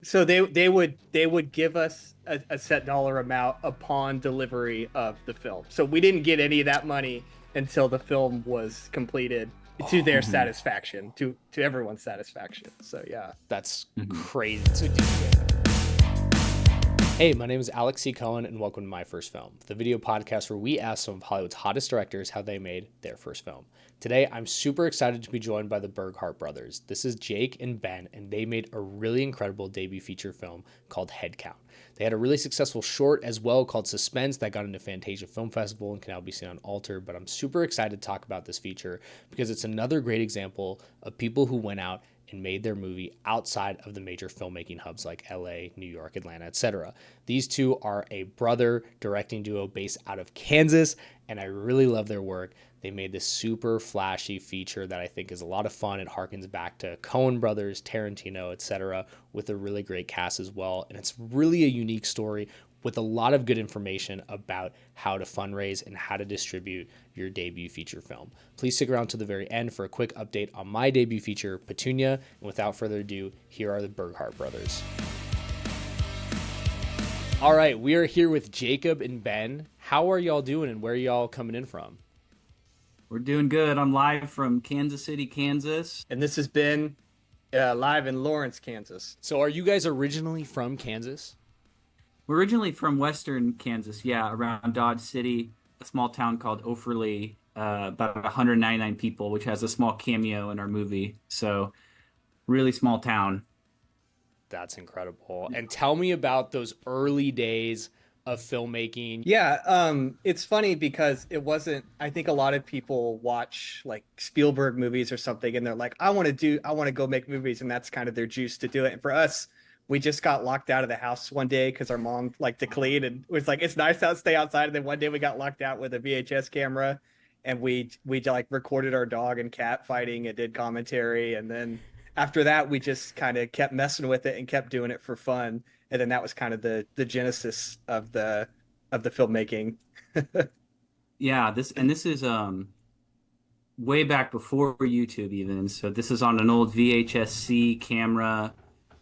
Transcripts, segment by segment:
So they would give us a set dollar amount upon delivery of the film. So we didn't get any of that money until the film was completed to their Mhm. satisfaction, to everyone's satisfaction. So yeah. That's Mhm. crazy. Hey, my name is Alec C. Cohen, and welcome to My First Film, the video podcast where we ask some of Hollywood's hottest directors how they made their first film. Today, I'm super excited to be joined by the Burghart brothers. This is Jake and Ben, and they made a really incredible debut feature film called Head Count. They had a really successful short as well called Suspense that got into Fantasia Film Festival and can now be seen on Alter, but I'm super excited to talk about this feature because it's another great example of people who went out and made their movie outside of the major filmmaking hubs like LA, New York, Atlanta, etc. These two are a brother directing duo based out of Kansas, and I really love their work. They made this super flashy feature that I think is a lot of fun. It harkens back to Cohen brothers, Tarantino, etc., with a really great cast as well. And it's really a unique story with a lot of good information about how to fundraise and how to distribute your debut feature film. Please stick around to the very end for a quick update on my debut feature, Petunia. And without further ado, here are the Burghart brothers. All right, we are here with Jacob and Ben. How are y'all doing and where are y'all coming in from? We're doing good. I'm live from Kansas City, Kansas. And this has been live in Lawrence, Kansas. So are you guys originally from Kansas? We're originally from Western Kansas, yeah, around Dodge City, a small town called Offerley, about 199 people, which has a small cameo in our movie. So, really small town. That's incredible. And tell me about those early days of filmmaking. Yeah, it's funny because it wasn't, I think a lot of people watch like Spielberg movies or something and they're like, I want to go make movies, and that's kind of their juice to do it. And for us, we just got locked out of the house one day because our mom liked to clean and was like, it's nice to stay outside. And then one day we got locked out with a VHS camera, and we like recorded our dog and cat fighting and did commentary. And then after that, we just kind of kept messing with it and kept doing it for fun. And then that was kind of the genesis of the filmmaking. Yeah, this is way back before YouTube even. So this is on an old VHS-C camera.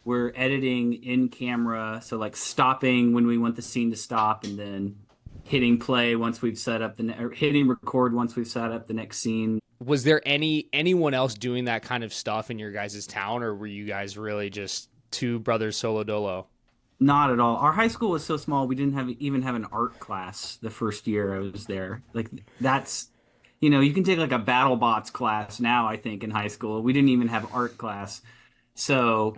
We're editing in camera, so like stopping when we want the scene to stop, and then hitting play once we've set up or hitting record once we've set up the next scene. Was there anyone else doing that kind of stuff in your guys' town, or were you guys really just two brothers solo dolo? Not at all. Our high school was so small we didn't even have an art class the first year I was there. Like that's you can take like a battle bots class now, I think, in high school. We didn't even have art class. So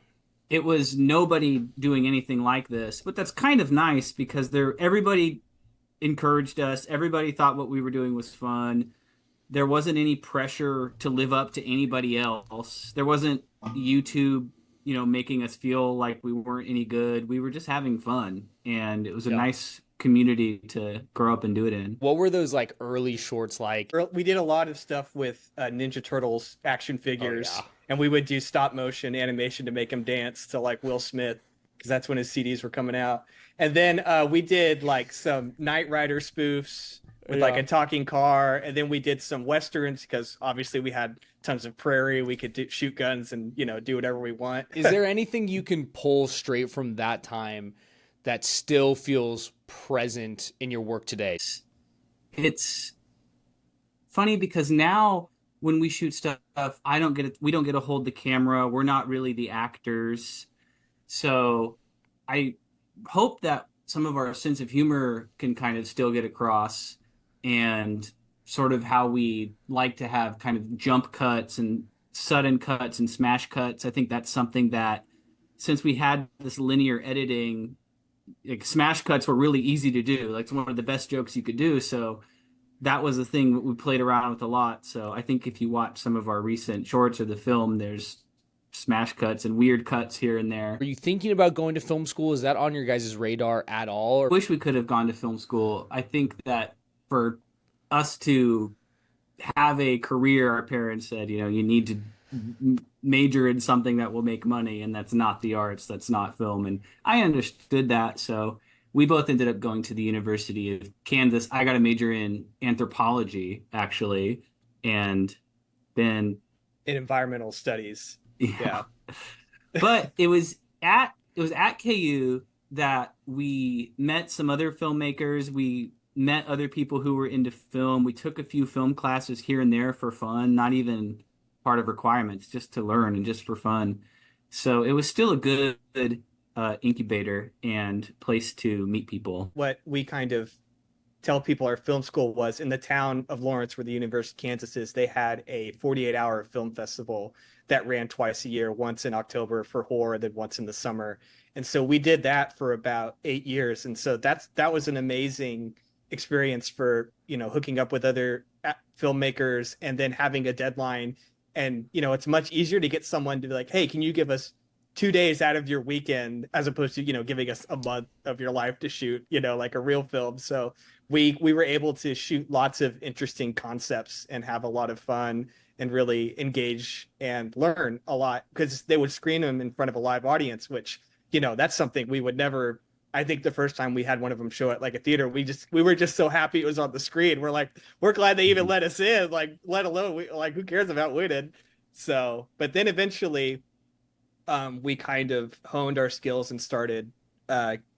it was nobody doing anything like this. But that's kind of nice because everybody encouraged us. Everybody thought what we were doing was fun. There wasn't any pressure to live up to anybody else. There wasn't YouTube, making us feel like we weren't any good. We were just having fun, and it was a Yeah. nice community to grow up and do it in. What were those like early shorts like? We did a lot of stuff with Ninja Turtles action Oh yeah. figures, and we would do stop motion animation to make him dance to like Will Smith, because that's when his CDs were coming out. And then we did like some Knight Rider spoofs with like Yeah. a talking car, and then we did some westerns because obviously we had tons of prairie. We could shoot guns and do whatever we want. Is there anything you can pull straight from that time that still feels present in your work today? It's funny because now when we shoot stuff, we don't get to hold the camera. We're not really the actors. So I hope that some of our sense of humor can kind of still get across, and sort of how we like to have kind of jump cuts and sudden cuts and smash cuts. I think that's something that, since we had this linear editing, like smash cuts were really easy to do. Like it's one of the best jokes you could do. So that was a thing that we played around with a lot. So I think if you watch some of our recent shorts or the film, there's smash cuts and weird cuts here and there. Are you thinking about going to film school? Is that on your guys' radar at all? Or... Wish we could have gone to film school. I think that for us to have a career, our parents said, you need to major in something that will make money, and that's not the arts, that's not film. And I understood that. So we both ended up going to the University of Kansas. I got a major in anthropology, actually. And then In environmental studies. yeah. Yeah. But it was at it was at KU that we met some other filmmakers. We met other people who were into film. We took a few film classes here and there for fun, not even part of requirements, just to learn and just for fun. So it was still a good incubator and place to meet people. What we kind of tell people our film school was in the town of Lawrence, where the University of Kansas is, they had a 48-hour film festival that ran twice a year, once in October for horror, then once in the summer. And so we did that for about 8 years. And so that was an amazing experience for, hooking up with other filmmakers and then having a deadline. And, it's much easier to get someone to be like, hey, can you give us 2 days out of your weekend, as opposed to, giving us a month of your life to shoot, like a real film. So we were able to shoot lots of interesting concepts and have a lot of fun and really engage and learn a lot, because they would screen them in front of a live audience, which, that's something we would never. I think the first time we had one of them show at like a theater, we were just so happy it was on the screen. We're like, we're glad they even let us in, like, let alone who cares about winning. So, but then eventually we kind of honed our skills and started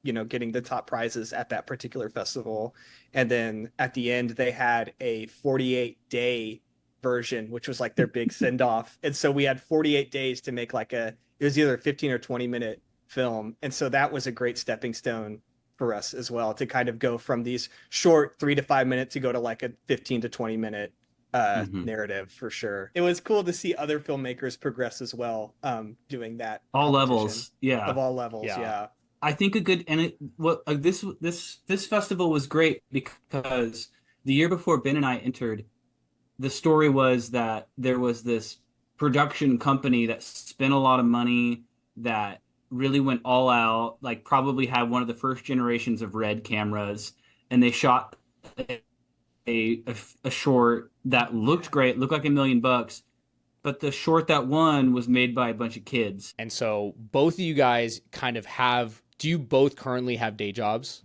getting the top prizes at that particular festival. And then at the end they had a 48-day version, which was like their big send off. And so we had 48 days to make it was either a 15 or 20-minute film. And so that was a great stepping stone for us as well, to kind of go from these short 3 to 5 minutes to go to like a 15 to 20-minute narrative, for sure. It was cool to see other filmmakers progress as well, doing that. All levels, yeah. Of all levels, yeah. I think this festival was great because the year before Ben and I entered, the story was that there was this production company that spent a lot of money, that really went all out, like probably had one of the first generations of Red cameras, and they shot a short that looked great, looked like $1 million, but the short that won was made by a bunch of kids. And so both of you guys kind of do you both currently have day jobs?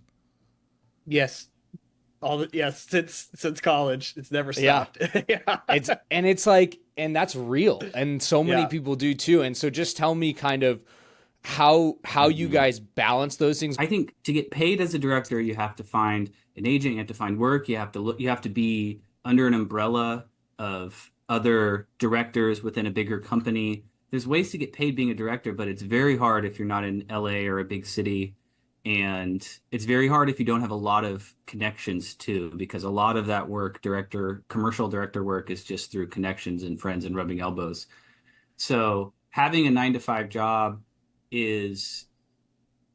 Yes. Yes, since college. It's never stopped. Yeah. And that's real. And so many people do too. And so just tell me kind of how you guys balance those things. I think to get paid as a director, you have to find an agent, you have to find work, you have to be under an umbrella of other directors within a bigger company. There's ways to get paid being a director, but it's very hard if you're not in LA or a big city. And it's very hard if you don't have a lot of connections too, because a lot of that work, commercial director work, is just through connections and friends and rubbing elbows. So having a 9-to-5 job is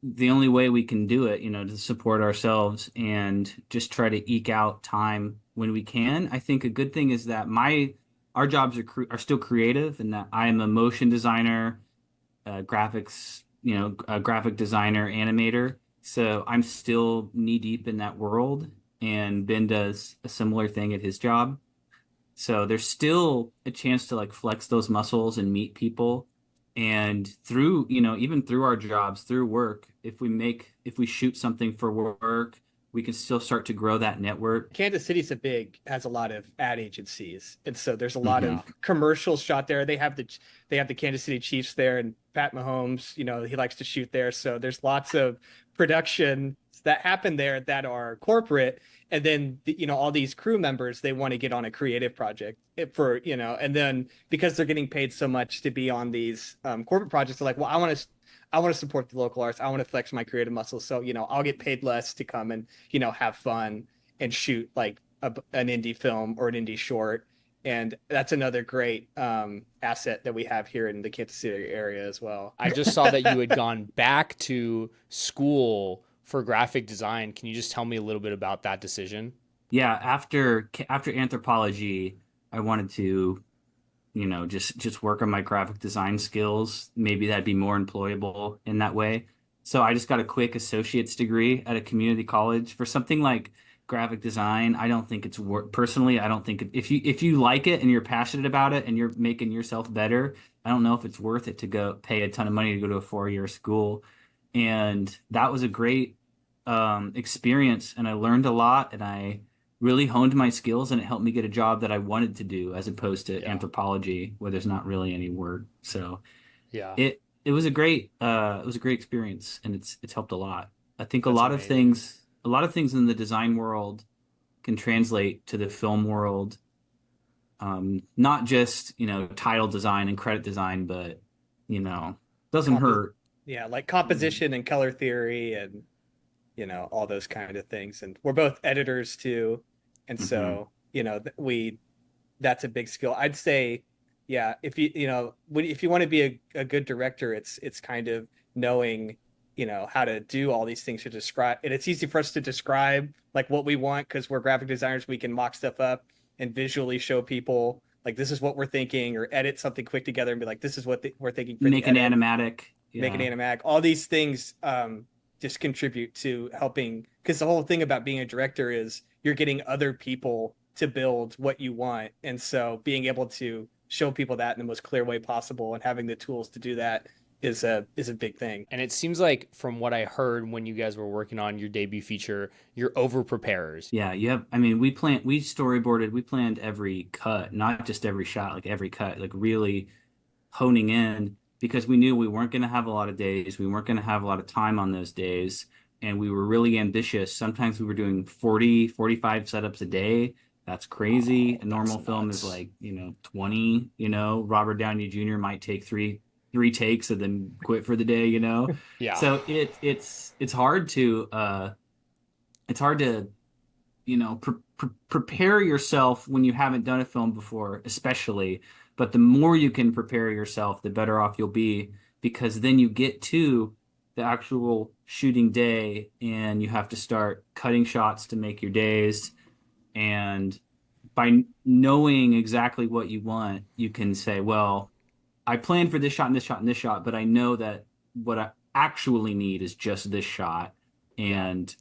the only way we can do it, to support ourselves and just try to eke out time when we can. I think a good thing is that our jobs are still creative, and that I am a motion designer, graphics, a graphic designer, animator. So I'm still knee deep in that world, and Ben does a similar thing at his job. So there's still a chance to flex those muscles and meet people. And through, even through our jobs, through work, if we shoot something for work, we can still start to grow that network. Kansas City's has a lot of ad agencies. And so there's a lot of commercials shot there. They have the Kansas City Chiefs there, and Pat Mahomes, he likes to shoot there. So there's lots of production that happen there that are corporate. And then, all these crew members, they want to get on a creative project and then because they're getting paid so much to be on these corporate projects, they're like, well, I want to support the local arts. I want to flex my creative muscles. So, I'll get paid less to come and, have fun and shoot like an indie film or an indie short. And that's another great asset that we have here in the Kansas City area as well. I just saw that you had gone back to school for graphic design. Can you just tell me a little bit about that decision? Yeah, after anthropology, I wanted to, just work on my graphic design skills. Maybe that'd be more employable in that way. So I just got a quick associate's degree at a community college for something like graphic design. I don't think it's personally. I don't think if you like it and you're passionate about it and you're making yourself better, I don't know if it's worth it to go pay a ton of money to go to a 4-year school. And that was a great experience, and I learned a lot, and I really honed my skills, and it helped me get a job that I wanted to do, as opposed to anthropology, where there's not really any work. So it was a great experience, and it's helped a lot. I think That's amazing. a lot of things in the design world can translate to the film world. Not just, title design and credit design, but, doesn't Compo hurt. yeah, like Mm, composition and color theory and all those kind of things. And we're both editors too, and hmm so we that's a big skill. I'd say, yeah, if if you want to be a good director, it's kind of knowing, how to do all these things to describe. And it's easy for us to describe like what we want because we're graphic designers. We can mock stuff up and visually show people like this is what we're thinking, or edit something quick together and be like, this is what we're thinking for the Make an edit. animatic. Make an Yeah. animatic. All these things just contribute to helping because the whole thing about being a director is you're getting other people to build what you want, and so being able to show people that in the most clear way possible and having the tools to do that is a big thing. And it seems like from what I heard when you guys were working on your debut feature, you're over preparers. Yeah, we storyboarded, we planned every cut, not just every shot, like every cut, like really honing in because we knew we weren't going to have a lot of days. We weren't going to have a lot of time on those days. And we were really ambitious. Sometimes we were doing 40, 45 setups a day. That's crazy. Oh, A that's normal film is nuts. like, 20, Robert Downey Jr. might take three takes and then quit for the day. Yeah. So it's hard to prepare yourself when you haven't done a film before, especially. But the more you can prepare yourself, the better off you'll be because then you get to the actual shooting day and you have to start cutting shots to make your days. And by knowing exactly what you want, you can say, well, I planned for this shot and this shot and this shot, but I know that what I actually need is just this shot. Yeah. And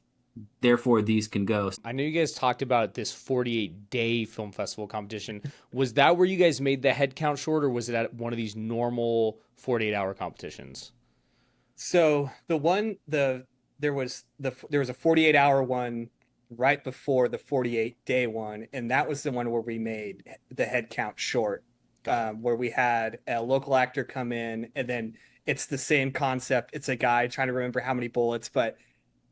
therefore, these can go. I know you guys talked about this 48-day film festival competition. Was that where you guys made the head count short, or was it at one of these normal 48-hour competitions? So there was a 48-hour one right before the 48-day one, and that was the one where we made the head count short, Got it. where we had a local actor come in, and then it's the same concept. It's a guy trying to remember how many bullets, but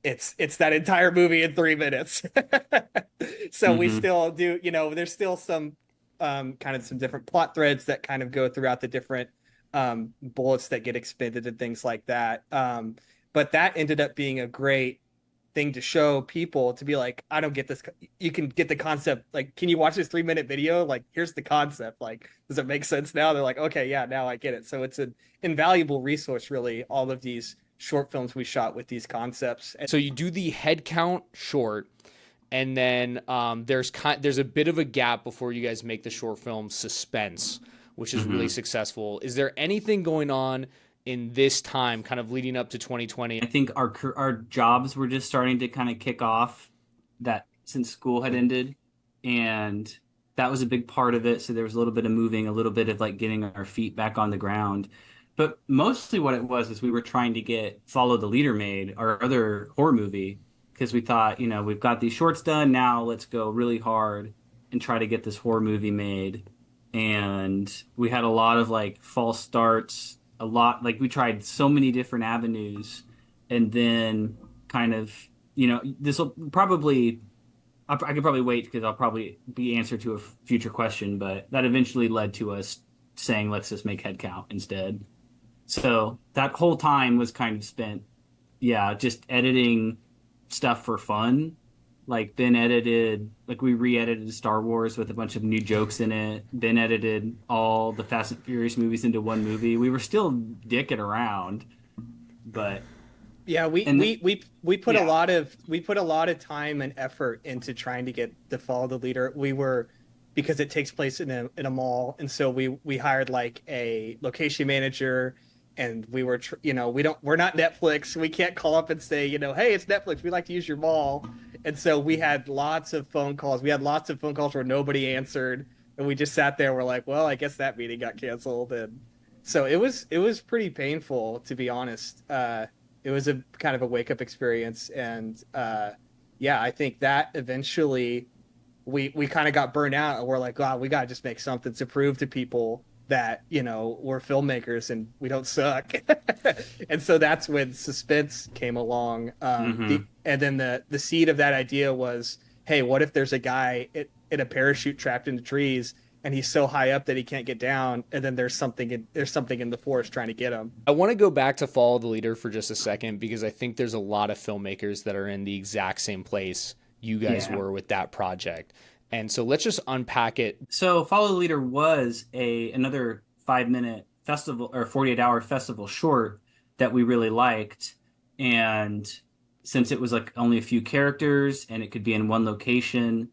it's that entire movie in 3 minutes. So we Hmm. still do, there's still some kind of some different plot threads that kind of go throughout the different bullets that get expended and things like that. But that ended up being a great thing to show people to be like, I don't get this. You can get the concept. Like, can you watch this 3 minute video? Like, here's the concept. Like, does it make sense now? They're like, okay, yeah, now I get it. So it's an invaluable resource, really, all of these short films we shot with these concepts. And So you do the head count short, and then there's a bit of a gap before you guys make the short film Suspense, which is really Hmm. successful. Is there anything going on in this time, kind of leading up to I 2020? think our jobs were just starting to kind of kick off that since school had ended, and that was a big part of it. So there was a little bit of moving, a little bit of like getting our feet back on the ground. But mostly what it was is we were trying to get Follow the Leader made, our other horror movie, because we thought, we've got these shorts done, now let's go really hard and try to get this horror movie made. And we had a lot of like false starts, a lot like we tried so many different avenues, and then kind of, this will probably I could probably wait because I'll probably be answer to a future question, but that eventually led to us saying let's just make head count instead. So that whole time was kind of spent, yeah, just editing stuff for fun. Like Ben edited, like we re-edited Star Wars with a bunch of new jokes in it. Ben edited all the Fast and Furious movies into one movie. We were still dicking around, but yeah, and we put a yeah. lot of time and effort into trying to get the Follow the Leader. We were because it takes place in a mall, and so we hired like a location manager, and we were we're not Netflix. We can't call up and say hey, it's Netflix. We'd like to use your mall, and so we had lots of phone calls. We had lots of phone calls where nobody answered, and we just sat there. We're like, well, I guess that meeting got canceled, and so it was pretty painful to be honest. It was a kind of a wake up experience, and yeah, I think that eventually we kind of got burnt out, and we're like, wow, we got to just make something to prove to people that, you know, we're filmmakers and we don't suck. And so that's when Suspense came along. And then the seed of that idea was, hey, what if there's a guy in a parachute trapped in the trees, and he's so high up that he can't get down, and then there's something in the forest trying to get him. I want to go back to Follow the Leader for just a second, because I think there's a lot of filmmakers that are in the exact same place you guys were with that project. And so let's just unpack it. So Follow the Leader was another 5-minute festival or 48-hour festival short that we really liked. And since it was like only a few characters and it could be in one location,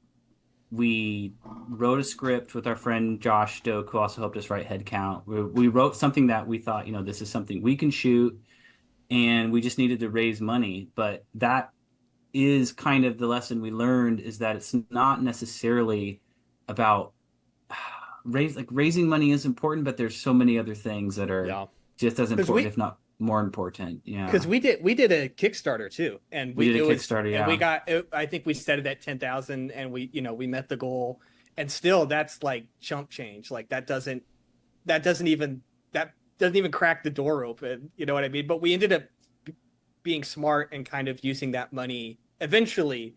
we wrote a script with our friend Josh Stoke, who also helped us write Headcount. We wrote something that we thought, you know, this is something we can shoot, and we just needed to raise money. But that is kind of the lesson we learned, is that it's not necessarily about raising money is important, but there's so many other things that are just as important, if not more important. Yeah, because we did a Kickstarter too, and we did a Kickstarter. Yeah, and we got. I think we set it at 10,000, and we met the goal, and still that's like chump change. Like that doesn't even crack the door open. You know what I mean? But we ended up being smart and kind of using that money eventually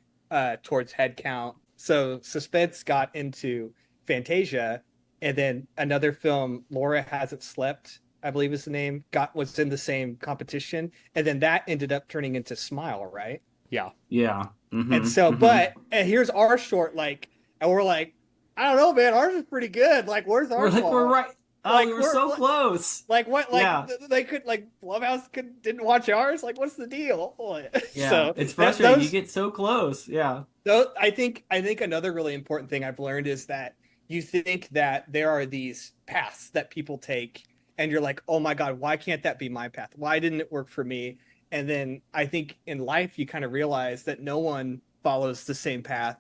towards Headcount. So Suspense got into Fantasia, and then another film, Laura Hasn't Slept, I believe is the name, was in the same competition, and then that ended up turning into Smile, right? Yeah. Mm-hmm, and so, and here's our short, like, and we're like, I don't know, man, ours is pretty good. Like, where's our? We're right. Oh, like, we were so close. Like what? Like they could, like, Blumhouse didn't watch ours. Like, what's the deal? Yeah, so it's frustrating. You get so close. Yeah. So I think another really important thing I've learned is that you think that there are these paths that people take, and you're like, oh my God, why can't that be my path? Why didn't it work for me? And then I think in life, you kind of realize that no one follows the same path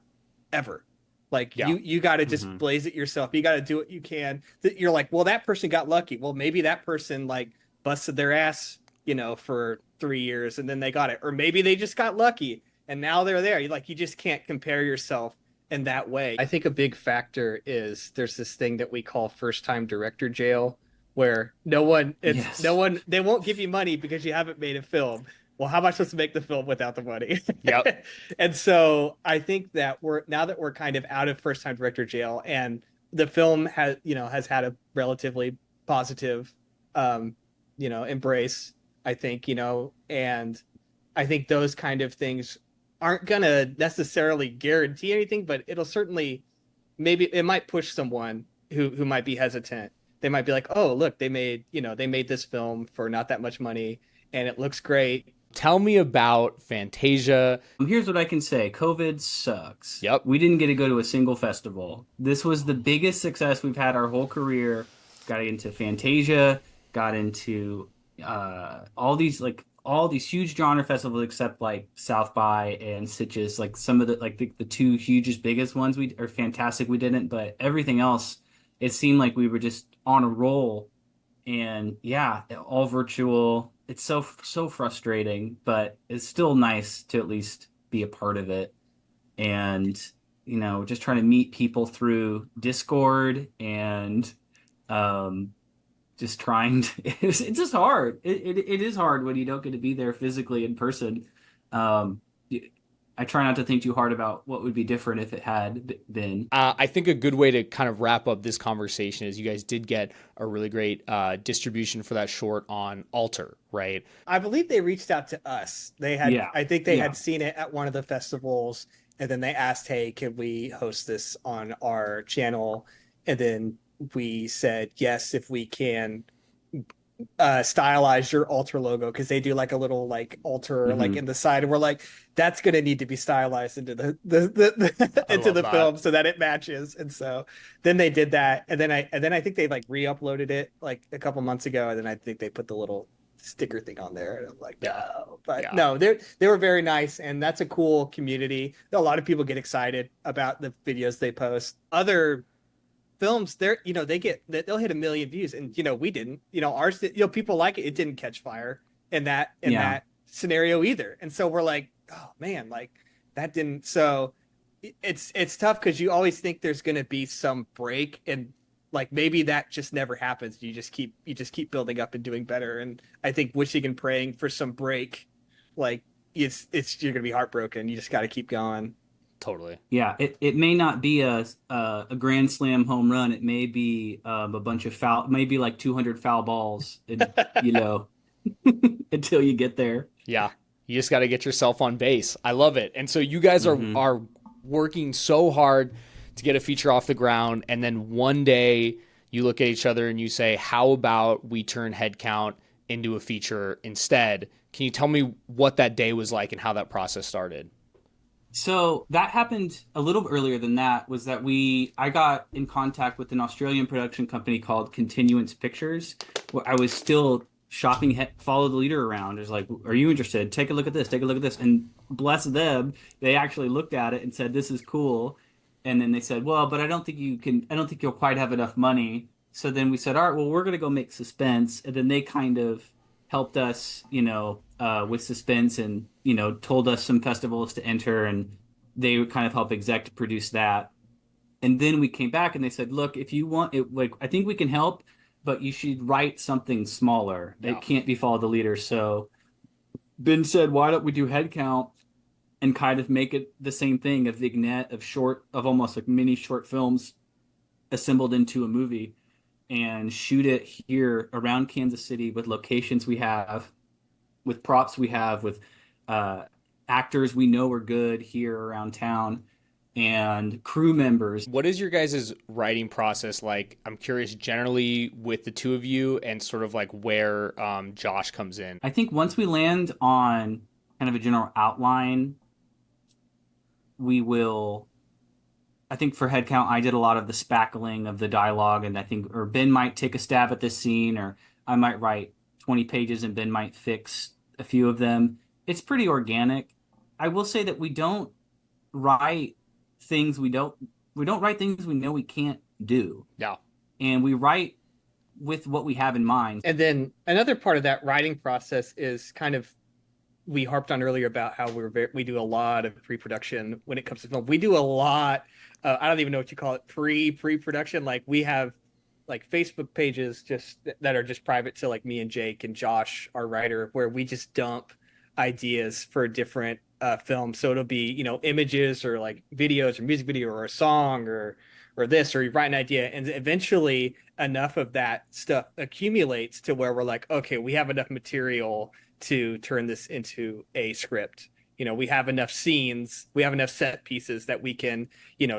ever. Like you got to just blaze it yourself. You got to do what you can. You're like, well, that person got lucky. Well, maybe that person like busted their ass, for 3 years and then they got it. Or maybe they just got lucky and now they're there. You just can't compare yourself in that way. I think a big factor is there's this thing that we call first-time director jail, where they won't give you money because you haven't made a film. Well, how am I supposed to make the film without the money? Yep. And so I think that we're kind of out of first-time director jail, and the film has had a relatively positive, embrace, I think, and I think those kind of things aren't going to necessarily guarantee anything, but it'll certainly, maybe it might push someone who might be hesitant. They might be like, oh, look, they made this film for not that much money and it looks great. Tell me about Fantasia. Here's what I can say. COVID sucks. Yep. We didn't get to go to a single festival. This was the biggest success we've had our whole career. Got into Fantasia, got into all these huge genre festivals, except like South by and Sitges. Like some of the two hugest, biggest ones are fantastic. We didn't, but everything else, it seemed like we were just on a roll. And yeah, all virtual. It's so frustrating, but it's still nice to at least be a part of it. And, just trying to meet people through Discord and just trying to, it's just hard. It is hard when you don't get to be there physically in person. I try not to think too hard about what would be different if it had been. I think a good way to kind of wrap up this conversation is you guys did get a really great distribution for that short on Alter, right? I believe they reached out to us. They had, I think they had seen it at one of the festivals, and then they asked, hey, can we host this on our channel? And then we said, yes, if we can stylize your Alter logo, because they do like a little like Alter like in the side, and we're like, that's gonna need to be stylized into the into the film so that it matches. And so then they did that, and then I think they like re-uploaded it like a couple months ago, and then I think they put the little sticker thing on there, and I'm like, no. But no, they were very nice, and that's a cool community. A lot of people get excited about the videos they post. Other films, they'll hit 1 million views, and we didn't. Ours, people like it. It didn't catch fire in that scenario either. And so we're like, oh man, like that didn't. So it's tough because you always think there's going to be some break, and like maybe that just never happens. You just keep building up and doing better. And I think wishing and praying for some break, like it's you're gonna be heartbroken. You just got to keep going. Totally. Yeah, it may not be a grand slam home run. It may be a bunch of foul, maybe like 200 foul balls, you know, until you get there. Yeah. You just got to get yourself on base. I love it. And so you guys are working so hard to get a feature off the ground, and then one day you look at each other and you say, how about we turn Headcount into a feature instead? Can you tell me what that day was like and how that process started? So that happened a little bit earlier than that. Was that I got in contact with an Australian production company called Continuance Pictures. Where I was still shopping, follow the leader around. It's like, are you interested? Take a look at this. Take a look at this. And bless them, they actually looked at it and said, this is cool. And then they said, well, but I don't think you'll quite have enough money. So then we said, all right, well, we're going to go make Suspense. And then they kind of helped us, with Suspense, and, told us some festivals to enter, and they would kind of help exec produce that. And then we came back and they said, look, if you want it, like, I think we can help, but you should write something smaller. Yeah. It can't be follow the leader. So Ben said, why don't we do Headcount and kind of make it the same thing, a vignette of almost like mini short films assembled into a movie, and shoot it here around Kansas City with locations we have, with props we have, with actors we know are good here around town, and crew members. What is your guys' writing process like? I'm curious generally with the two of you, and sort of like where Josh comes in. I think once we land on kind of a general outline, I think for Headcount, I did a lot of the spackling of the dialogue, and or Ben might take a stab at this scene, or I might write 20 pages and Ben might fix a few of them. It's pretty organic. I will say that we don't write things we write things we know we can't do. Yeah. And we write with what we have in mind. And then another part of that writing process is kind of, we harped on earlier about how we do a lot of pre-production when it comes to film. We do a lot. I don't even know what you call it. Pre-production. Like we have like Facebook pages that are just private to like me and Jake and Josh, our writer, where we just dump ideas for different films. So it'll be, images or like videos or music video or a song or this, or you write an idea, and eventually enough of that stuff accumulates to where we're like, okay, we have enough material to turn this into a script. We have enough scenes, we have enough set pieces that we can,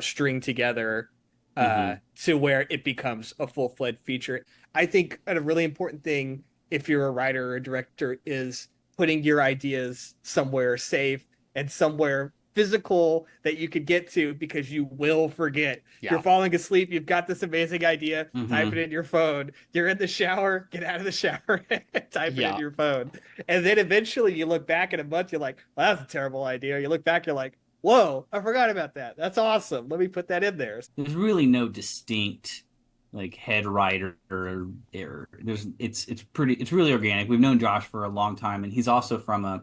string together to where it becomes a full-fledged feature. I think a really important thing, if you're a writer or a director, is putting your ideas somewhere safe and somewhere physical that you could get to, because you will forget. Yeah. You're falling asleep, you've got this amazing idea, type it in your phone. You're in the shower, get out of the shower, type it in your phone. And then eventually you look back in a month, you're like, well, that's a terrible idea. You look back, you're like, whoa, I forgot about that. That's awesome. Let me put that in there. There's really no distinct like head writer or it's really organic. We've known Josh for a long time, and he's also from a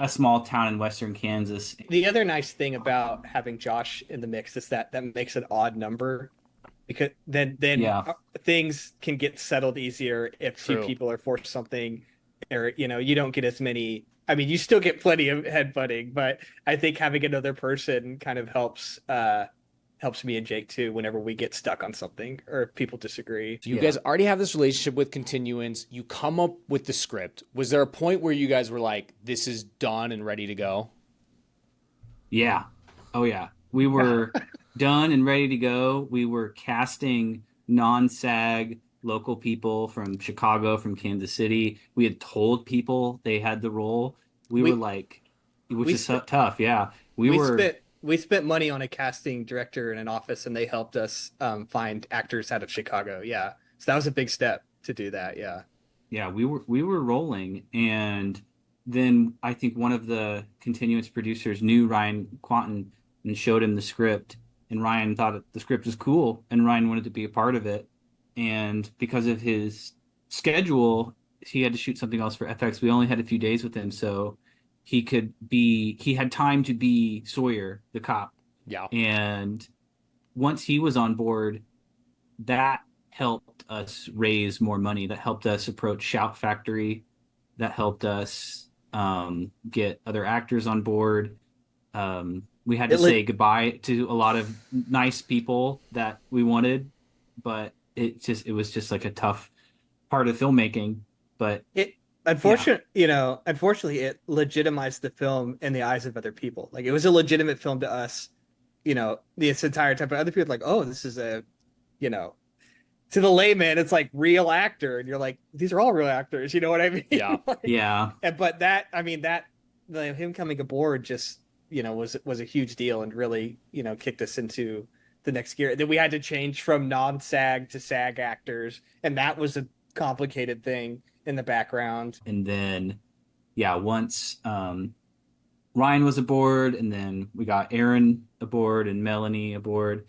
small town in western Kansas. The other nice thing about having Josh in the mix is that makes an odd number, because then things can get settled easier if two people are forced something, or you don't get as many. I mean, you still get plenty of headbutting, but I think having another person kind of helps me and Jake too whenever we get stuck on something or people disagree. So you guys already have this relationship with Continuance. You come up with the script. Was there a point where you guys were like, this is done and ready to go? Yeah. Oh yeah. We were done and ready to go. We were casting non-SAG local people from Chicago, from Kansas City. We had told people they had the role. We were like, which is tough. Yeah. We spent money on a casting director in an office, and they helped us find actors out of Chicago. Yeah. So that was a big step to do that. Yeah. Yeah. We were rolling. And then I think one of the Continuance producers knew Ryan Quanten and showed him the script. And Ryan thought the script was cool, and Ryan wanted to be a part of it. And because of his schedule, he had to shoot something else for FX. We only had a few days with him, so he had time to be Sawyer, the cop. Yeah. And once he was on board, that helped us raise more money. That helped us approach Shout Factory. That helped us get other actors on board. We had to say goodbye to a lot of nice people that we wanted, but it was just like a tough part of filmmaking. But unfortunately, it legitimized the film in the eyes of other people. Like, it was a legitimate film to us, this entire time. But other people are like, oh, this is you know, to the layman, it's like real actor, and you're like, these are all real actors. You know what I mean? Yeah, like, yeah. But him coming aboard just was a huge deal, and really kicked us into the next gear. Then we had to change from non-SAG to SAG actors, and that was a complicated thing in the background. And then, once Ryan was aboard, and then we got Aaron aboard and Melanie aboard,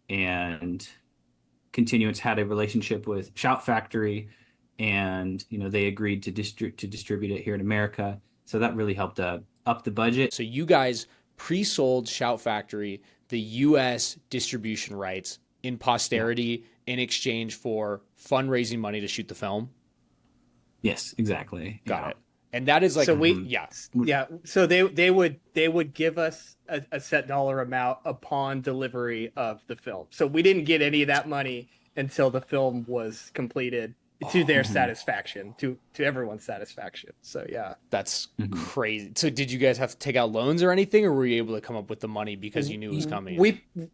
and Continuance had a relationship with Shout Factory, and they agreed to distribute it here in America. So that really helped up the budget. So you guys pre-sold Shout Factory the U.S. distribution rights in posterity in exchange for fundraising money to shoot the film. Yes, exactly. Got it. And that is like, So they would give us a set dollar amount upon delivery of the film. So we didn't get any of that money until the film was completed to their satisfaction, to everyone's satisfaction. So yeah, that's crazy. So did you guys have to take out loans or anything, or were you able to come up with the money because you knew it was coming?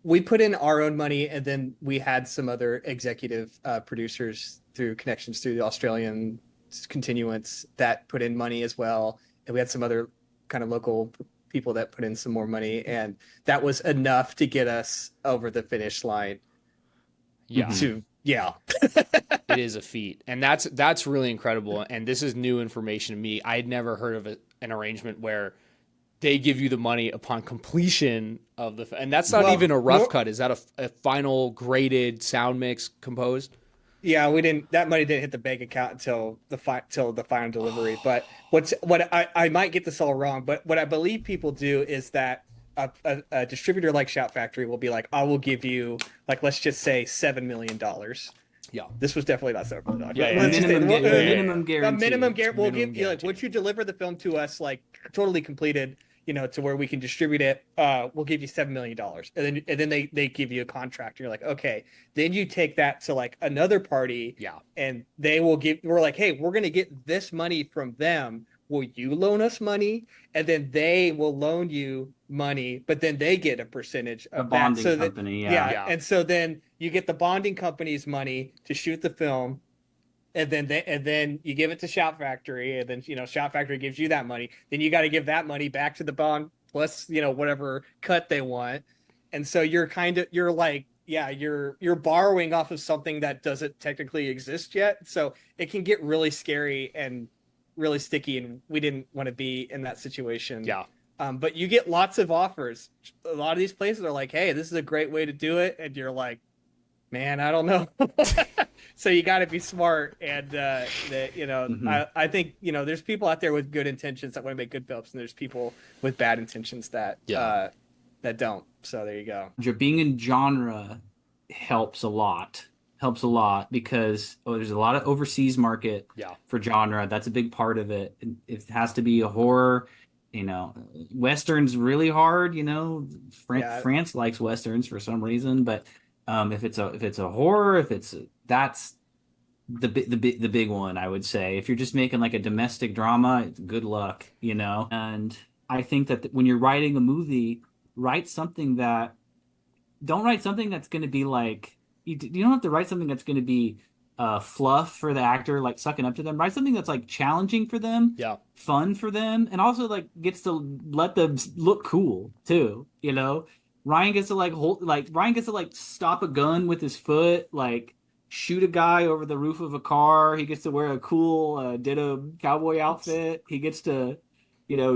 We put in our own money, and then we had some other executive producers through connections through the Australian Continuance that put in money as well, and we had some other kind of local people that put in some more money, and that was enough to get us over the finish line. It is a feat, and that's really incredible. And this is new information to me. I had never heard of an arrangement where they give you the money upon completion of and that's not even a rough cut. Is that a final graded sound mix composed? Yeah, we didn't. That money didn't hit the bank account until the final delivery. But I might get this all wrong, but what I believe people do is that a distributor like Shout Factory will be like, I will give you, like, let's just say $7 million. Yeah, this was definitely not $7 million. Minimum guarantee. A minimum guarantee. We'll give you, like, once you deliver the film to us, like, totally completed, to where we can distribute it, we'll give you $7 million. And then they give you a contract. And you're like, okay. Then you take that to, like, another party. Yeah. And we're like, hey, we're going to get this money from them. Will you loan us money? And then they will loan you money, but then they get a percentage of that. Bonding company, yeah. And so then you get the bonding company's money to shoot the film. And then you give it to Shout Factory, and then Shout Factory gives you that money. Then you got to give that money back to the bond plus whatever cut they want. And so you're borrowing off of something that doesn't technically exist yet. So it can get really scary and really sticky, and we didn't want to be in that situation. Yeah. But you get lots of offers. A lot of these places are like, hey, this is a great way to do it, and you're like, man, I don't know. So you got to be smart, and I think there's people out there with good intentions that want to make good films, and there's people with bad intentions that don't. So there you go. Being in genre helps a lot because there's a lot of overseas market for genre. That's a big part of it. It has to be a horror. Western's really hard. France likes Westerns for some reason, but if it's a horror, that's the big one, I would say. If you're just making like a domestic drama, good luck, And I think that when you're writing a movie, don't write something that's going to be like, you don't have to write something that's going to be fluff for the actor, like sucking up to them. Write something that's like challenging for them, fun for them, and also like gets to let them look cool too. Ryan gets to stop a gun with his foot, like shoot a guy over the roof of a car. He gets to wear a cool ditto cowboy outfit. He gets to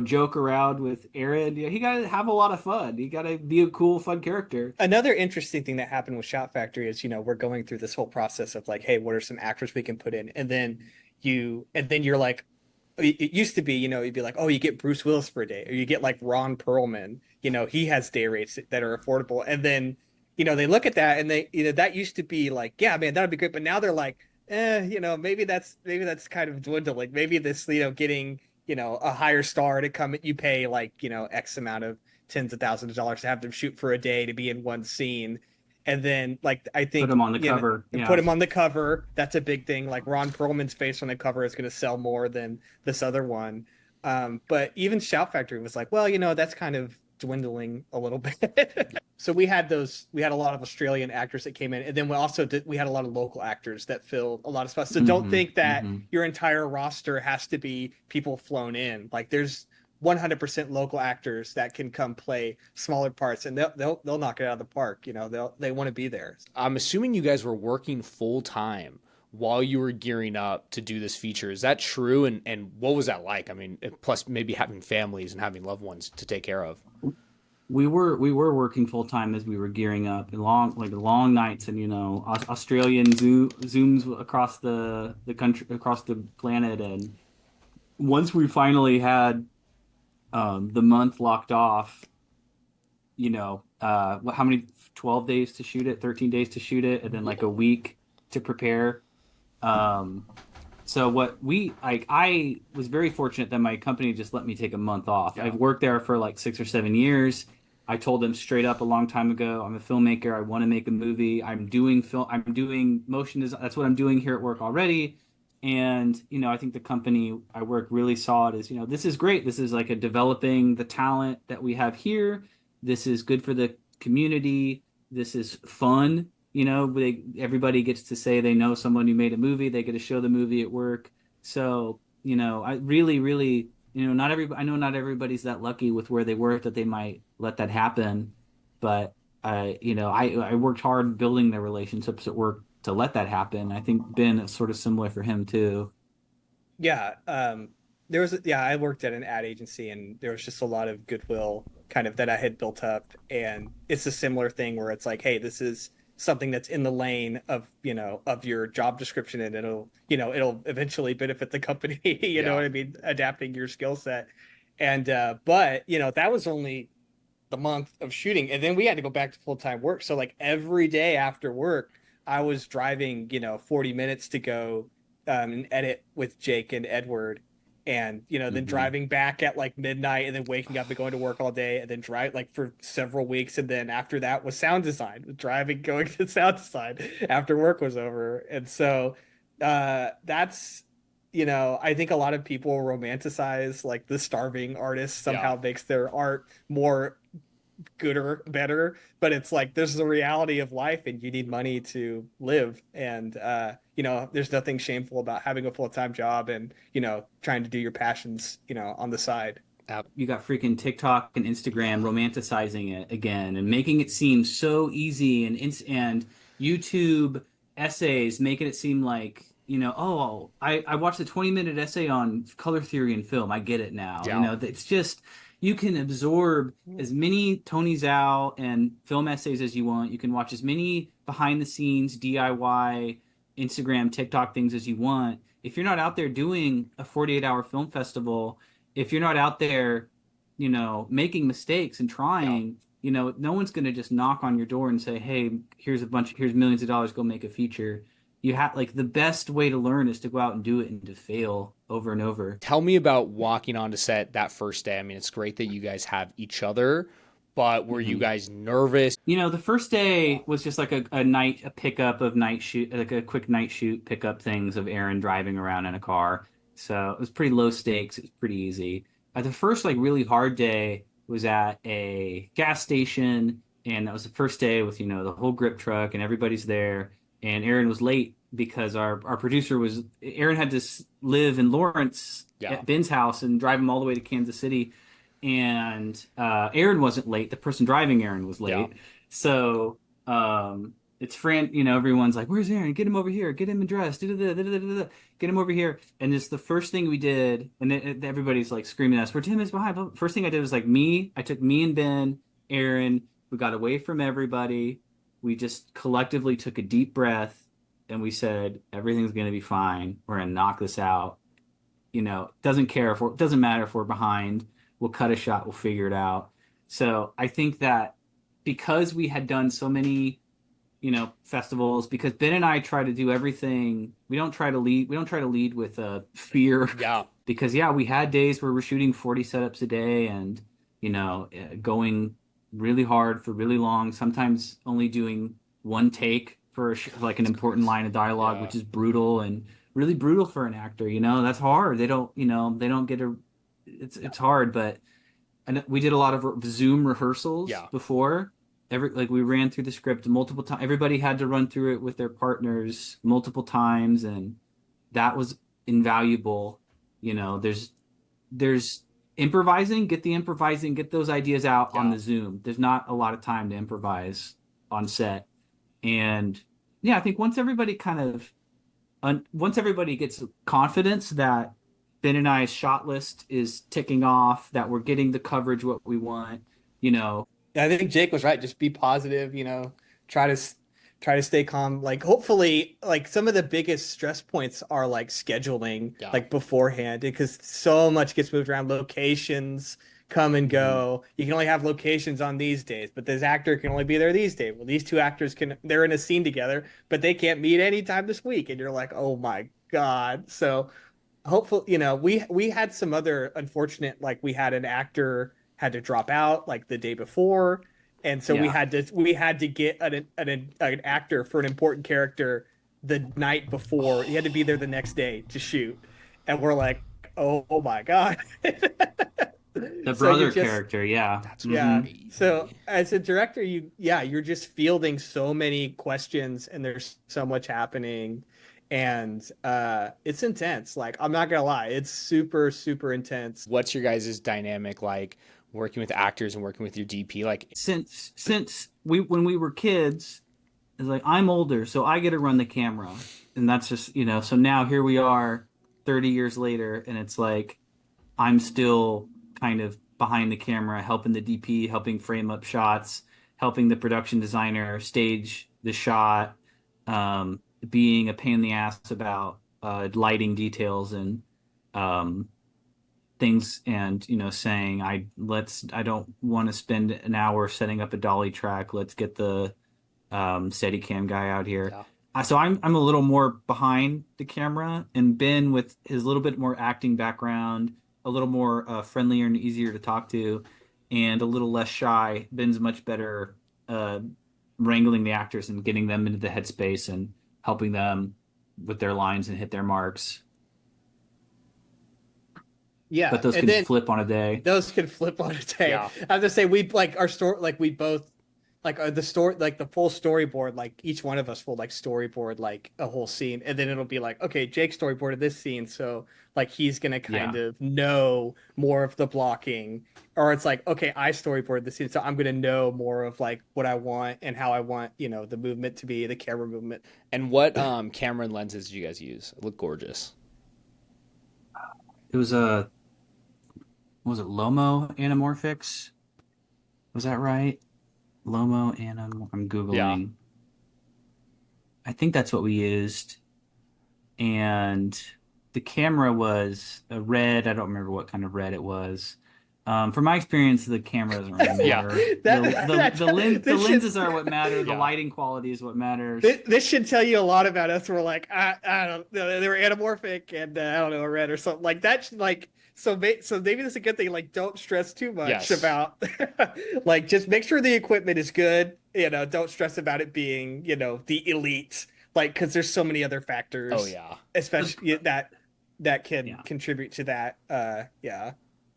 joke around with Aaron. He got to have a lot of fun. He got to be a cool, fun character. Another interesting thing that happened with Shout Factory is, we're going through this whole process of like, hey, what are some actors we can put in? And then you're like, it used to be, you'd be like, oh, you get Bruce Willis for a day, or you get like Ron Perlman, he has day rates that are affordable. And then they look at that and that used to be like, yeah, man, that'd be great. But now they're like, maybe that's kind of dwindling. Maybe this, getting, a higher star to come, you pay like, X amount of tens of thousands of dollars to have them shoot for a day to be in one scene. And then like, I Put think, them on the cover. and Yeah. put him on the cover. That's a big thing. Like Ron Perlman's face on the cover is going to sell more than this other one. But even Shout Factory was like, well, that's kind of dwindling a little bit. So we had a lot of Australian actors that came in, and then we had a lot of local actors that filled a lot of spots. So don't think that your entire roster has to be people flown in. Like there's 100% local actors that can come play smaller parts, and they'll knock it out of the park. They want to be there. I'm assuming you guys were working full time while you were gearing up to do this feature. Is that true? And what was that like? I mean, plus maybe having families and having loved ones to take care of. We were working full time as we were gearing up, and long nights, and Australian zooms across the country, across the planet. And once we finally had the month locked off, how many 12 days to shoot it, 13 days to shoot it, and then like a week to prepare. So I was very fortunate that my company just let me take a month off. Yeah. I've worked there for like 6 or 7 years. I told them straight up a long time ago, I'm a filmmaker. I want to make a movie. I'm doing motion design. That's what I'm doing here at work already. And, I think the company I work really saw it as, this is great. This is like developing the talent that we have here. This is good for the community. This is fun. Everybody gets to say they know someone who made a movie. They get to show the movie at work. So, I really, really, I know not everybody's that lucky with where they work that they might let that happen. But, I worked hard building the relationships at work to let that happen. I think Ben is sort of similar for him too. Yeah. I worked at an ad agency, and there was just a lot of goodwill kind of that I had built up. And it's a similar thing where it's like, hey, this is something that's in the lane of your job description, and it'll eventually benefit the company. You know what I mean? Adapting your skill set. And but that was only the month of shooting, and then we had to go back to full-time work. So like every day after work I was driving 40 minutes to go and edit with Jake and Edward, and then driving back at like midnight, and then waking up and going to work all day, and then drive like for several weeks. And then after that was sound design, going to sound design after work was over. And so that's I think a lot of people romanticize like the starving artist somehow makes their art more gooder, better, but it's like this is the reality of life, and you need money to live. And there's nothing shameful about having a full-time job and trying to do your passions on the side. You got freaking TikTok and Instagram romanticizing it again and making it seem so easy, and YouTube essays making it seem like I watched a 20-minute essay on color theory in film. I get it now. It's just, you can absorb as many Tony Zhao and film essays as you want. You can watch as many behind the scenes DIY Instagram, TikTok things as you want. If you're not out there doing a 48-hour film festival, if you're not out there, making mistakes and trying, no one's going to just knock on your door and say, hey, here's millions of dollars, go make a feature. You have the best way to learn is to go out and do it and to fail over and over. Tell me about walking onto set that first day. I mean, it's great that you guys have each other, but were you guys nervous? The first day was just like a pickup of night shoot, like a quick night shoot pickup things of Aaron driving around in a car. So it was pretty low stakes. It was pretty easy. The first really hard day was at a gas station, and that was the first day with the whole grip truck and everybody's there. And Aaron was late because our producer Aaron had to live in Lawrence at Ben's house and drive him all the way to Kansas City. And Aaron wasn't late. The person driving Aaron was late. Yeah. So it's everyone's like, where's Aaron? Get him over here. Get him dressed. Get him over here. And it's the first thing we did. And everybody's screaming at us, where Tim is behind. First thing I did was I took me and Ben, Aaron. We got away from everybody. We just collectively took a deep breath, and we said, everything's going to be fine. We're going to knock this out. Doesn't matter if we're behind. We'll cut a shot. We'll figure it out. So I think that because we had done so many, festivals, because Ben and I try to do everything. We don't try to lead with fear. Yeah. Because we had days where we're shooting 40 setups a day and, going really hard for really long, sometimes only doing one take for like an important line of dialogue, which is brutal and really brutal for an actor. That's hard. They don't get it's hard, but and we did a lot of Zoom rehearsals before. We ran through the script multiple times. Everybody had to run through it with their partners multiple times, and that was invaluable. There's improvising, get those ideas out on the Zoom. There's not a lot of time to improvise on set. And I think once everybody gets confidence that Ben and I's shot list is ticking off, that we're getting the coverage what we want, I think Jake was right. Just be positive, try to stay calm. Like hopefully like some of the biggest stress points are like scheduling like beforehand, because so much gets moved around. Locations come and go. You can only have locations on these days, but this actor can only be there these days. Well, these two actors they're in a scene together, but they can't meet anytime this week. And you're like, oh my God. So hopefully, we had some other unfortunate, like we had an actor had to drop out like the day before, and so we had to get an actor for an important character the night before. He had to be there the next day to shoot, and we're like, oh my God. The brother character, So as a director, you're just fielding so many questions, and there's so much happening, and it's intense. Like, I'm not gonna lie, it's super, super intense. What's your guys' dynamic like working with actors and working with your DP? Like, since when we were kids, it's like I'm older, so I get to run the camera, and that's just So now here we are, 30 years later, and it's like I'm still kind of behind the camera, helping the DP, helping frame up shots, helping the production designer stage the shot, being a pain in the ass about lighting details and things, and saying I don't want to spend an hour setting up a dolly track. Let's get the Steadicam guy out here. So I'm a little more behind the camera, and Ben, with his little bit more acting background, a little more friendlier and easier to talk to, and a little less shy. Ben's much better wrangling the actors and getting them into the headspace and helping them with their lines and hit their marks. Yeah, but those can flip on a day. Those can flip on a day. I have to say, we like our story, like we both like the story, like the full storyboard. Like each one of us will like storyboard like a whole scene, and then it'll be like, okay, Jake storyboarded this scene, so like he's gonna kind of know more of the blocking, or it's like, okay, I storyboarded the scene, so I'm gonna know more of like what I want and how I want the movement to be, the camera movement. And what camera and lenses did you guys use? It looked gorgeous. It was a was it Lomo Anamorphics? Was that right? Lomo I'm Googling. Yeah. I think that's what we used. And the camera was a red. I don't remember what kind of red it was. From my experience, the camera doesn't really matter. The lenses are what matter. The lighting quality is what matters. This should tell you a lot about us. We're like, I don't know. They were anamorphic, and I don't know, a red or something like that. Like, so maybe that's a good thing. Like, don't stress too much about. Like, just make sure the equipment is good. Don't stress about it being the elite. Like, because there's so many other factors. Oh yeah, especially that can contribute to that.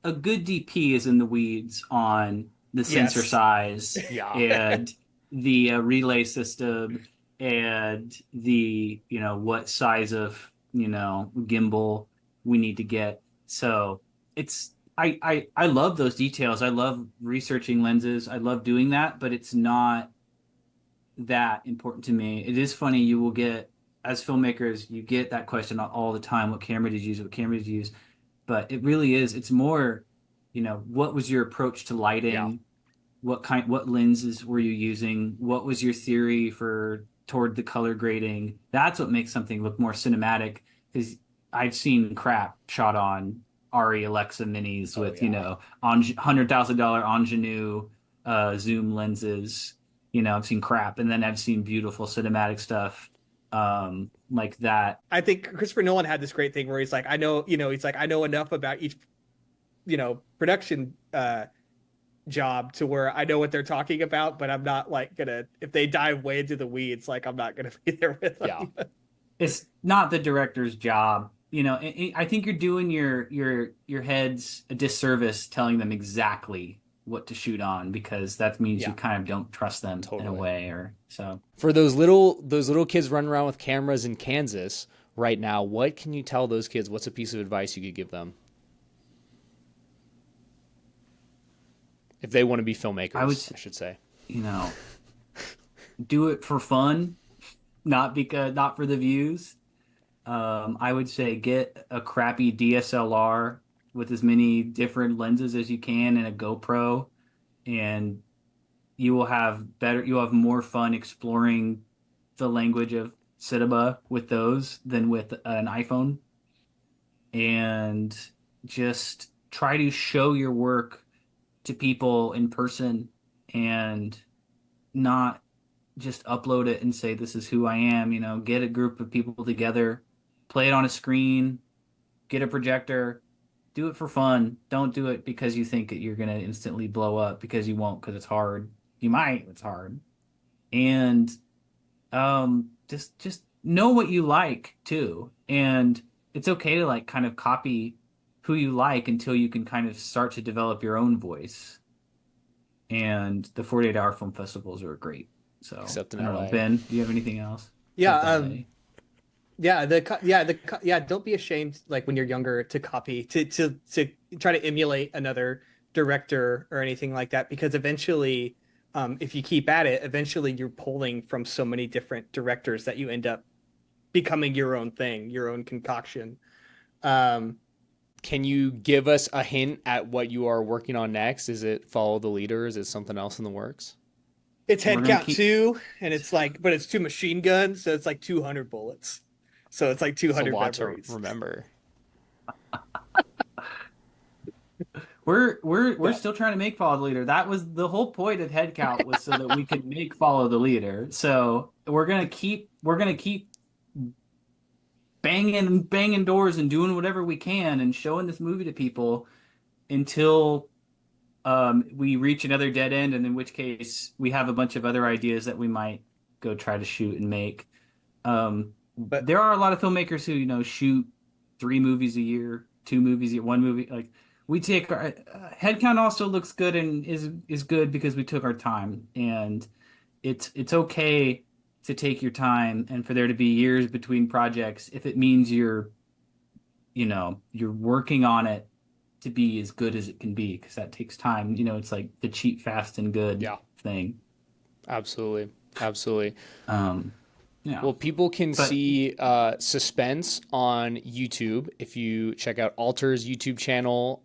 A good DP is in the weeds on the sensor size and the relay system and the what size of gimbal we need to get. So it's I love those details. I love researching lenses. I love doing that, but it's not that important to me. It is funny, you will get, as filmmakers, you get that question all the time: what camera did you use? What camera did you use? But it really is, it's more, what was your approach to lighting? Yeah. What lenses were you using? What was your theory toward the color grading? That's what makes something look more cinematic, because I've seen crap shot on Arri Alexa minis with, $100,000 ingenue zoom lenses. I've seen crap, and then I've seen beautiful cinematic stuff like that. I think Christopher Nolan had this great thing where he's like, I know, he's like, I know enough about each, production job to where I know what they're talking about, but I'm not like gonna, if they dive way into the weeds, like I'm not gonna be there with them. Yeah. It's not the director's job. I think you're doing your heads a disservice telling them exactly what to shoot on, because that means you kind of don't trust them in a way, or so. For those little kids running around with cameras in Kansas right now, what can you tell those kids? What's a piece of advice you could give them if they want to be filmmakers? I should say, do it for fun, not for the views. I would say get a crappy DSLR with as many different lenses as you can and a GoPro, and you'll have more fun exploring the language of cinema with those than with an iPhone. And just try to show your work to people in person, and not just upload it and say, this is who I am. Get a group of people together, play it on a screen, get a projector, do it for fun. Don't do it because you think that you're going to instantly blow up, because you won't, because it's hard. You might, it's hard. And just know what you like too. And it's okay to like kind of copy who you like until you can kind of start to develop your own voice. And the 48-hour film festivals are great. So, except in I don't LA. know, Ben, do you have anything else? Yeah. Don't be ashamed, like when you're younger, to copy, to try to emulate another director or anything like that, because eventually, if you keep at it, eventually you're pulling from so many different directors that you end up becoming your own thing, your own concoction. Can you give us a hint at what you are working on next? Is it Follow the Leader? Is it something else in the works? It's Head Count 2, and it's like, but it's 2 machine guns, so it's like 200 bullets. So it's like 200 memories. To remember. We're still trying to make Follow the Leader. That was the whole point of Head Count, was so that we could make Follow the Leader. So we're gonna keep banging doors and doing whatever we can and showing this movie to people until we reach another dead end, and in which case we have a bunch of other ideas that we might go try to shoot and make. But there are a lot of filmmakers who shoot 3 movies a year, 2 movies a year, 1 movie. Like, we take our Head Count also looks good and is good because we took our time, and it's okay to take your time and for there to be years between projects if it means you're working on it to be as good as it can be, because that takes time. It's like the cheap, fast, and good thing. Absolutely. Yeah. Well, people can see Suspense on YouTube if you check out Alter's YouTube channel,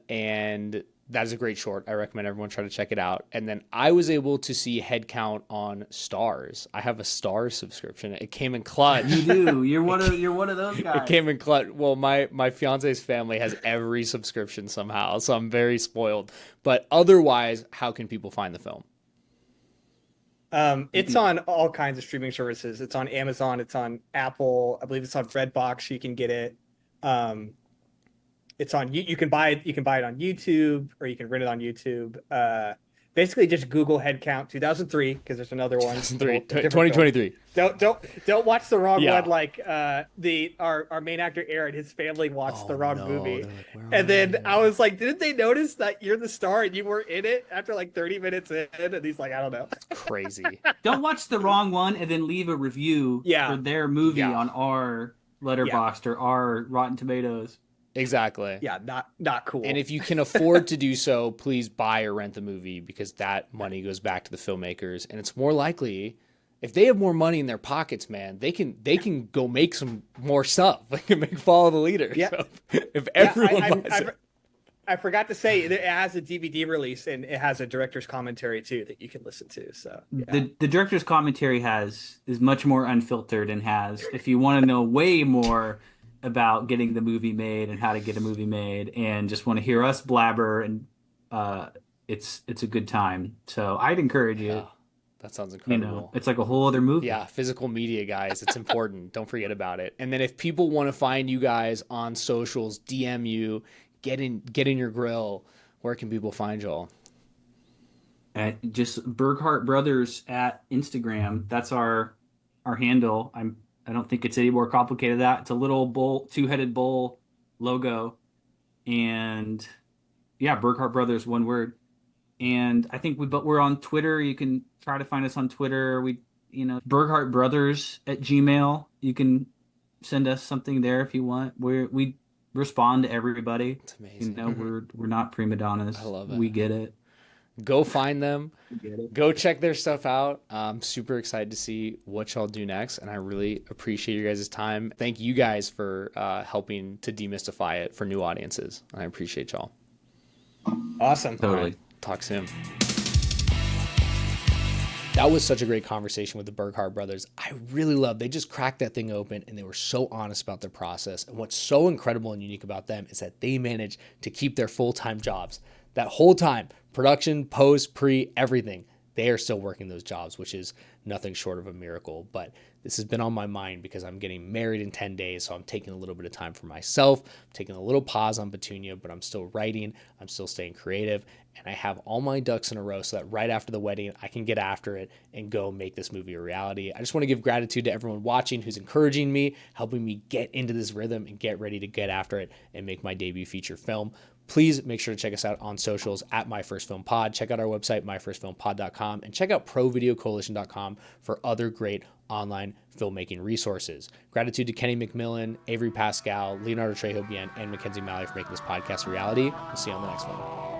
and that is a great short. I recommend everyone try to check it out. And then I was able to see Head Count on Stars. I have a Stars subscription. It came in clutch. You do. You're one of those guys. It came in clutch. Well, my fiance's family has every subscription somehow, so I'm very spoiled. But otherwise, how can people find the film? It's on all kinds of streaming services. It's on Amazon. It's on Apple. I believe it's on Redbox. You can get it. It's on. You can buy it. You can buy it on YouTube, or you can rent it on YouTube. Basically, just Google Head Count 2003, because there's another one. 2023. Don't watch the wrong one. Like our main actor Aaron, his family watched the wrong movie, like, and then I was like, didn't they notice that you're the star and you were in it after like 30 minutes in? And he's like, I don't know. Crazy. Don't watch the wrong one and then leave a review for their movie on our Letterboxd or our Rotten Tomatoes. Exactly. Yeah, not cool. And if you can afford to do so, please buy or rent the movie, because that money goes back to the filmmakers, and it's more likely, if they have more money in their pockets, man, they can go make some more stuff. They can make Follow the Leader. Yeah. So if everyone buys it. I forgot to say it has a DVD release, and it has a director's commentary too that you can listen to. So the director's commentary is much more unfiltered and has, if you want to know way more about getting the movie made and how to get a movie made, and just want to hear us blabber and it's a good time. So I'd encourage Yeah, it. that sounds You know, incredible. it's like a whole other movie. Yeah, physical media, guys. It's important. Don't forget about it. And then if people want to find you guys on socials, DM you, get in your grill, where can people find y'all? At just Burghart Brothers at Instagram. That's our handle. I don't think it's any more complicated than that. It's a little bull, two-headed bull logo, and yeah, Burghart Brothers, one word. And I think but we're on Twitter. You can try to find us on Twitter. Burghart Brothers at Gmail. You can send us something there if you want. We respond to everybody. It's amazing. We're not prima donnas. I love it. We get it. Go find them. We get it. Go check their stuff out. I'm super excited to see what y'all do next, and I really appreciate your guys' time. Thank you guys for helping to demystify it for new audiences. I appreciate y'all. Awesome. Totally. All right, talk soon. That was such a great conversation with the Burghart brothers. I really love, they just cracked that thing open and they were so honest about their process. And what's so incredible and unique about them is that they managed to keep their full-time jobs. That whole time, production, post, pre, everything, they are still working those jobs, which is nothing short of a miracle. But this has been on my mind because I'm getting married in 10 days. So I'm taking a little bit of time for myself. I'm taking a little pause on Petunia, but I'm still writing. I'm still staying creative. And I have all my ducks in a row so that right after the wedding, I can get after it and go make this movie a reality. I just want to give gratitude to everyone watching who's encouraging me, helping me get into this rhythm and get ready to get after it and make my debut feature film. Please make sure to check us out on socials at My First Film Pod. Check out our website, myfirstfilmpod.com, and check out provideocoalition.com for other great online filmmaking resources. Gratitude to Kenny McMillan, Avery Pascal, Leonardo Trejo Bien, and Mackenzie Malley for making this podcast a reality. We'll see you on the next one.